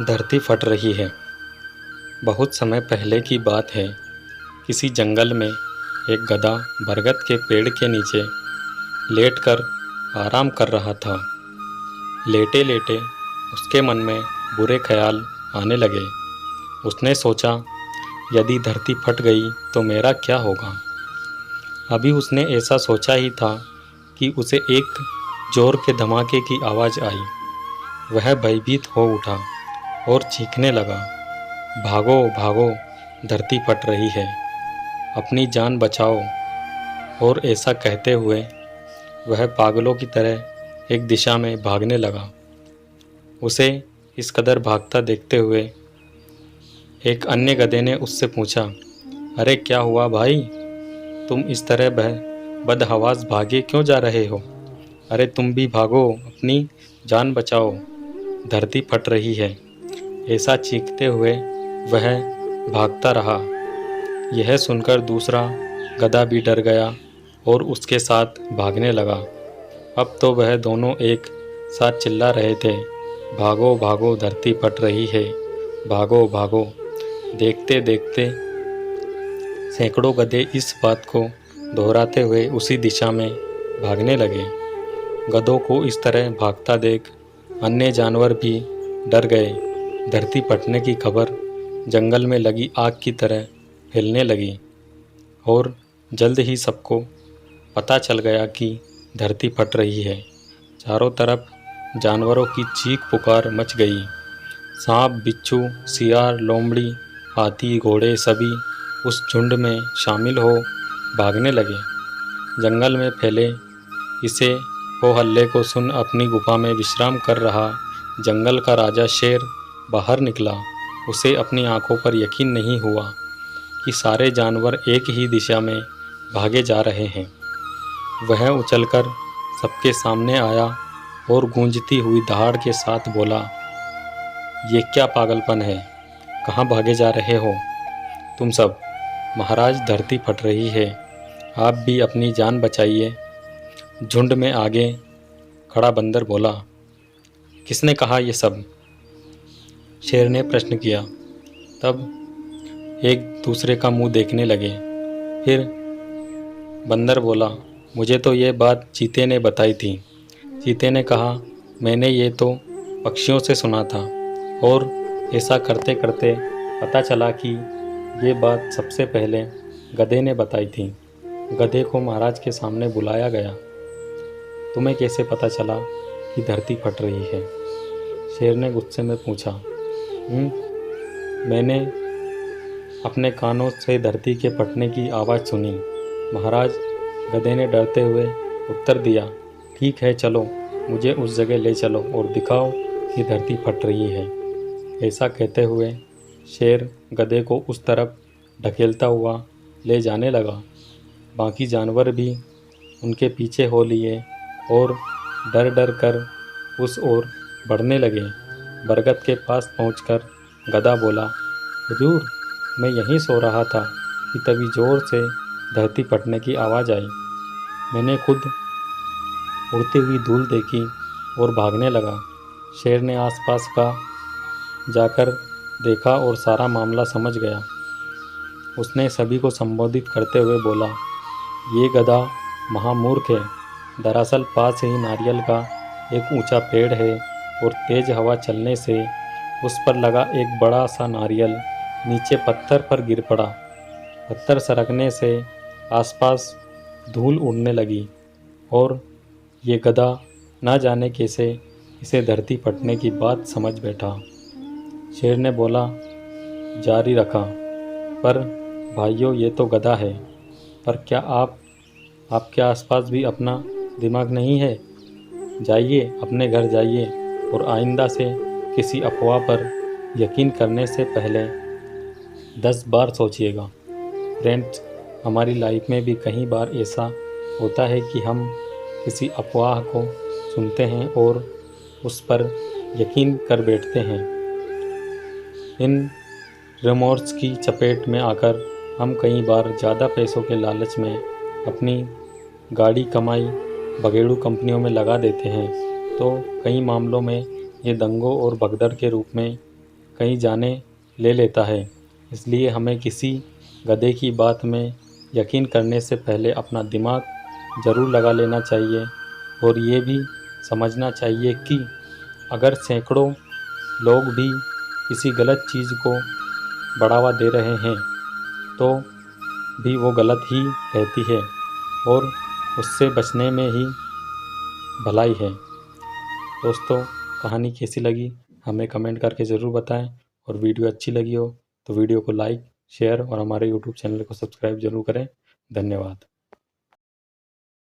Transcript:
धरती फट रही है। बहुत समय पहले की बात है। किसी जंगल में एक गधा बरगद के पेड़ के नीचे लेटकर आराम कर रहा था। लेटे लेटे उसके मन में बुरे ख्याल आने लगे। उसने सोचा, यदि धरती फट गई तो मेरा क्या होगा। अभी उसने ऐसा सोचा ही था कि उसे एक जोर के धमाके की आवाज़ आई। वह भयभीत हो उठा और चीखने लगा, भागो भागो, धरती फट रही है, अपनी जान बचाओ। और ऐसा कहते हुए वह पागलों की तरह एक दिशा में भागने लगा। उसे इस कदर भागता देखते हुए एक अन्य गधे ने उससे पूछा, अरे क्या हुआ भाई, तुम इस तरह बदहवास भागे क्यों जा रहे हो। अरे तुम भी भागो, अपनी जान बचाओ, धरती फट रही है। ऐसा चीखते हुए वह भागता रहा। यह सुनकर दूसरा गधा भी डर गया और उसके साथ भागने लगा। अब तो वह दोनों एक साथ चिल्ला रहे थे, भागो भागो, धरती फट रही है, भागो भागो। देखते देखते सैकड़ों गधे इस बात को दोहराते हुए उसी दिशा में भागने लगे। गधों को इस तरह भागता देख अन्य जानवर भी डर गए। धरती फटने की खबर जंगल में लगी आग की तरह फैलने लगी और जल्द ही सबको पता चल गया कि धरती फट रही है। चारों तरफ जानवरों की चीख पुकार मच गई। सांप, बिच्छू, सियार, लोमड़ी, हाथी, घोड़े सभी उस झुंड में शामिल हो भागने लगे। जंगल में फैले इसे हो हल्ले को सुन अपनी गुफा में विश्राम कर रहा जंगल का राजा शेर बाहर निकला। उसे अपनी आंखों पर यकीन नहीं हुआ कि सारे जानवर एक ही दिशा में भागे जा रहे हैं। वह उछलकर सबके सामने आया और गूंजती हुई दहाड़ के साथ बोला, ये क्या पागलपन है, कहाँ भागे जा रहे हो तुम सब। महाराज, धरती फट रही है, आप भी अपनी जान बचाइए। झुंड में आगे खड़ा बंदर बोला। किसने कहा ये सब, शेर ने प्रश्न किया। तब एक दूसरे का मुंह देखने लगे। फिर बंदर बोला, मुझे तो ये बात चीते ने बताई थी। चीते ने कहा, मैंने ये तो पक्षियों से सुना था और ऐसा करते करते पता चला कि ये बात सबसे पहले गधे ने बताई थी। गधे को महाराज के सामने बुलाया गया। तुम्हें कैसे पता चला कि धरती फट रही है, शेर ने गुस्से में पूछा। मैंने अपने कानों से धरती के फटने की आवाज़ सुनी, महाराज, गधे ने डरते हुए उत्तर दिया। ठीक है, चलो, मुझे उस जगह ले चलो और दिखाओ कि धरती फट रही है। ऐसा कहते हुए शेर गधे को उस तरफ ढकेलता हुआ ले जाने लगा। बाकी जानवर भी उनके पीछे हो लिए और डर डर कर उस ओर बढ़ने लगे। बरगद के पास पहुंचकर गधा बोला, हुजूर, मैं यहीं सो रहा था कि तभी जोर से धरती फटने की आवाज़ आई। मैंने खुद उड़ती हुई धूल देखी और भागने लगा। शेर ने आसपास का जाकर देखा और सारा मामला समझ गया। उसने सभी को संबोधित करते हुए बोला, ये गधा महामूर्ख है। दरअसल पास ही नारियल का एक ऊंचा पेड़ है और तेज हवा चलने से उस पर लगा एक बड़ा सा नारियल नीचे पत्थर पर गिर पड़ा। पत्थर सरकने से आसपास धूल उड़ने लगी और ये गधा ना जाने कैसे इसे धरती फटने की बात समझ बैठा। शेर ने बोला, जारी रखा, पर भाइयों, ये तो गधा है, पर क्या आपके आसपास भी अपना दिमाग नहीं है। जाइए, अपने घर जाइए और आइंदा से किसी अफवाह पर यकीन करने से पहले 10 बार सोचिएगा। फ्रेंड्स, हमारी लाइफ में भी कई बार ऐसा होता है कि हम किसी अफवाह को सुनते हैं और उस पर यकीन कर बैठते हैं। इन रिमोर्स की चपेट में आकर हम कई बार ज़्यादा पैसों के लालच में अपनी गाड़ी कमाई बगेड़ू कंपनियों में लगा देते हैं, तो कई मामलों में ये दंगों और भगदड़ के रूप में कहीं जाने ले लेता है। इसलिए हमें किसी गधे की बात में यकीन करने से पहले अपना दिमाग ज़रूर लगा लेना चाहिए और ये भी समझना चाहिए कि अगर सैकड़ों लोग भी किसी गलत चीज़ को बढ़ावा दे रहे हैं तो भी वो गलत ही रहती है और उससे बचने में ही भलाई है। दोस्तों, कहानी कैसी लगी हमें कमेंट करके ज़रूर बताएं और वीडियो अच्छी लगी हो तो वीडियो को लाइक, शेयर और हमारे यूट्यूब चैनल को सब्सक्राइब ज़रूर करें। धन्यवाद।